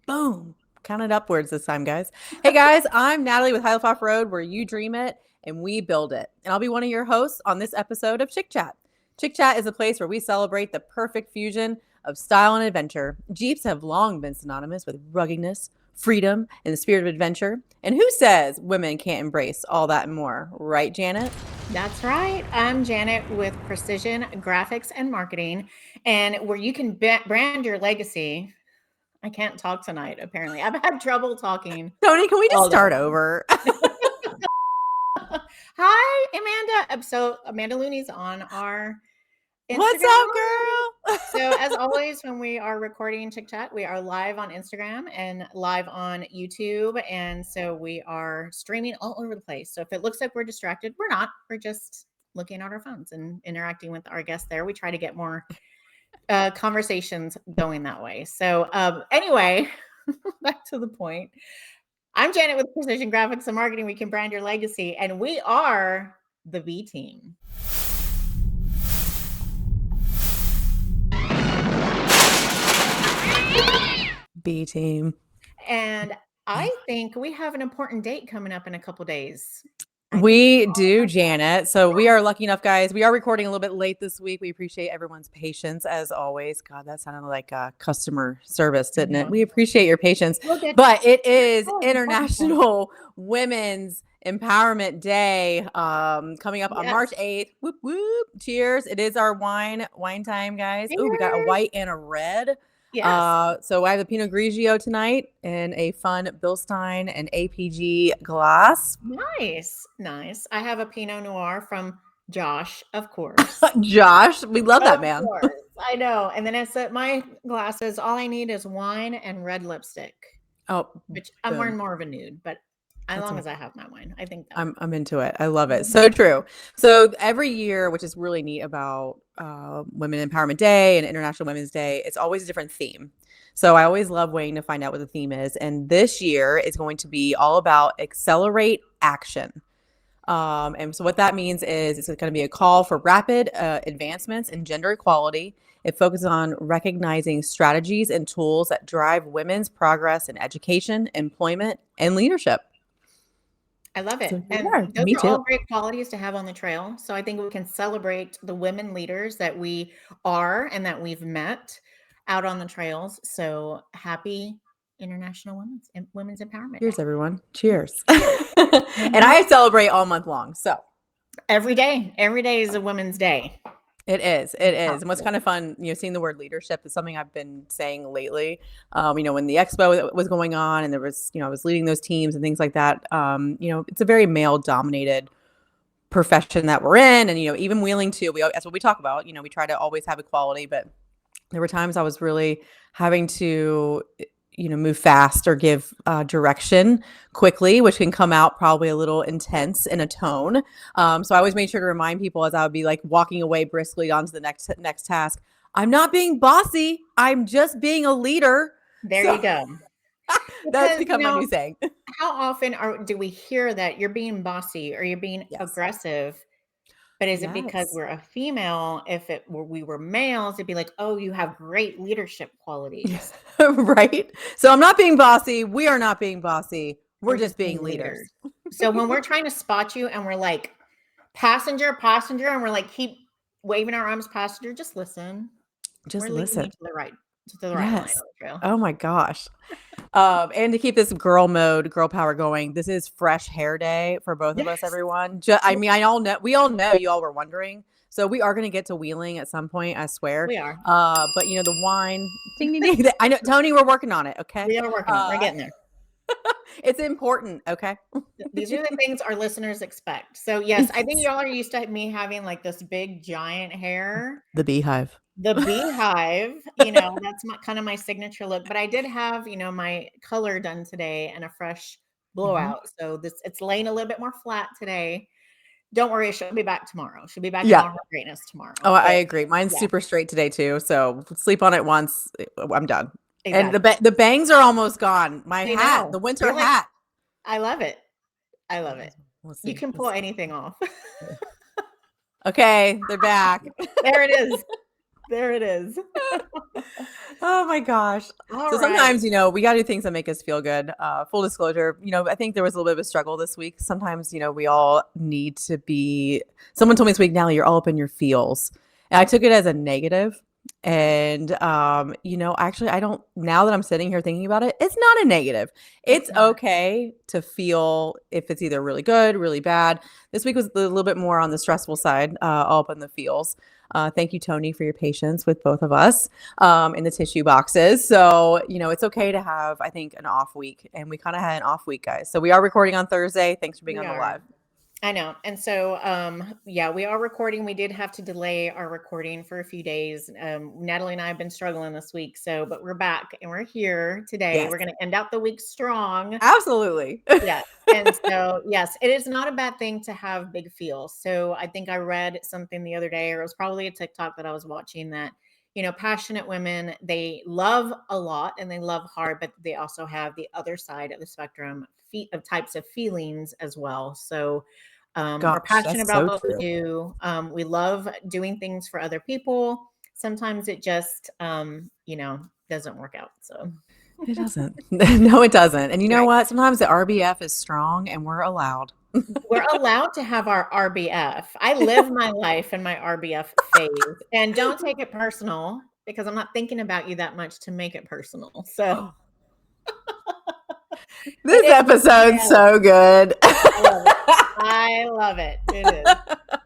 Boom. Count it upwards this time, guys. Hey, guys, I'm Natalie with Highlife Road, where you dream it and we build it. And I'll be one of your hosts on this episode of Chic Chat. Chic Chat is a place where we celebrate the perfect fusion of style and adventure. Jeeps have long been synonymous with ruggedness, freedom, and the spirit of adventure. And who says women can't embrace all that and more? Right, Janet? That's right. I'm Janet with Precision Graphics and Marketing, and where you can brand your legacy. I can't talk tonight, apparently. I've had trouble talking Tony, can we just all day. start over? Hi, Amanda. So Amanda Looney's on our Instagram. What's up, girl? So as always, when we are recording Chick Chat, we are live on Instagram and live on YouTube. And so we are streaming all over the place. So if it looks like we're distracted, we're not. We're just looking at our phones and interacting with our guests there. We try to get more conversations going that way. So anyway, back to the point. I'm Janet with Precision Graphics and Marketing. We can brand your legacy, and we are the B team. B team. And I think we have an important date coming up in a couple days. We do, Janet. So we are lucky enough, guys. We are recording a little bit late this week. We appreciate everyone's patience as always. God, that sounded like customer service, didn't it? We appreciate your patience. But it is International Women's Empowerment Day coming up on March 8th. Whoop, whoop. Cheers. It is our wine time, guys. Oh, we got a white and a red. Yes. So I have a Pinot Grigio tonight in a fun Bilstein and APG glass. Nice. I have a Pinot Noir from Josh, of course. Josh, we love that man. Course. I know. And then it's my glasses. All I need is wine and red lipstick. Oh, which I'm wearing more of a nude, but as long as I have my wine, I think I'm into it. I love it. So true. So every year, which is really neat about Women Empowerment Day and International Women's Day, it's always a different theme. So I always love waiting to find out what the theme is. And this year is going to be all about accelerate action. And so what that means is it's going to be a call for rapid advancements in gender equality. It focuses on recognizing strategies and tools that drive women's progress in education, employment, and leadership. I love it. And those are all great qualities to have on the trail. So I think we can celebrate the women leaders that we are and that we've met out on the trails. So happy International Women's Empowerment. Cheers, everyone. Cheers. And I celebrate all month long. So every day is a Women's Day. It is. And what's kind of fun, seeing the word leadership is something I've been saying lately. When the expo was going on and there was, I was leading those teams and things like that. It's a very male dominated profession that we're in. And, even wheeling too, that's what we talk about. We try to always have equality, but there were times I was really having to, move fast or give direction quickly, which can come out probably a little intense in a tone. So I always made sure to remind people as I would be like walking away briskly onto the next task. I'm not being bossy. I'm just being a leader. There you go. That's become my new saying. How often do we hear that you're being bossy or you're being aggressive? But is it because we're a female? If we were males, it'd be like, oh, you have great leadership qualities. Right. So I'm not being bossy. We are not being bossy. We're just being leaders. So when we're trying to spot you and we're like, passenger, and we're like, keep waving our arms, passenger, just listen. Just listen. To the right line. Oh my gosh. And to keep this girl power going, this is fresh hair day for both of us, everyone. We all know you all were wondering. So we are going to get to wheeling at some point, I swear. We are. But the wine, ding, ding, ding. I know, Tony, we're working on it. Okay. We are working on it. We're getting there. It's important. Okay. These are the things our listeners expect. So yes, I think y'all are used to me having like this big giant hair. The beehive. That's kind of my signature look. But I did have, my color done today and a fresh blowout. So it's laying a little bit more flat today. Don't worry, she'll be back tomorrow. She'll be back in all her greatness tomorrow. Oh, I agree. Mine's super straight today too. So sleep on it once. I'm done. Exactly. And the bangs are almost gone. My hat, the winter hat. I love it. You can pull anything off. Okay, they're back. There it is. Oh my gosh. All So right. sometimes, we got to do things that make us feel good. Full disclosure, I think there was a little bit of a struggle this week. Sometimes, we all need to be, someone told me this week, Natalie, you're all up in your feels. And I took it as a negative. And, actually, I don't, now that I'm sitting here thinking about it, it's not a negative. It's It's not. okay to feel if it's either really good, really bad. This week was a little bit more on the stressful side, all up in the feels. Thank you, Tony, for your patience with both of us in the tissue boxes. So, it's okay to have, I think, an off week. And we kind of had an off week, guys. So we are recording on Thursday. Thanks for being We on the are. live. I know. And so, yeah, we are recording. We did have to delay our recording for a few days. Natalie and I have been struggling this week. So, but we're back and we're here today. Yes, We're going to end out the week strong. absolutely. Yeah. And so, yes, it is not a bad thing to have big feels. So, I think I read something the other day, or it was probably a TikTok that I was watching that, passionate women, they love a lot and they love hard, but they also have the other side of the spectrum of types of feelings as well. So, we're Gosh, passionate that's about so what we true. do. We love doing things for other people. Sometimes it just, doesn't work out. So, It doesn't. No, it doesn't. And you know right. what? Sometimes the RBF is strong and we're allowed. We're allowed to have our RBF. I live my life in my RBF phase, and don't take it personal because I'm not thinking about you that much to make it personal. So it This is what it episode's is. so good. I love it. I love it. It is.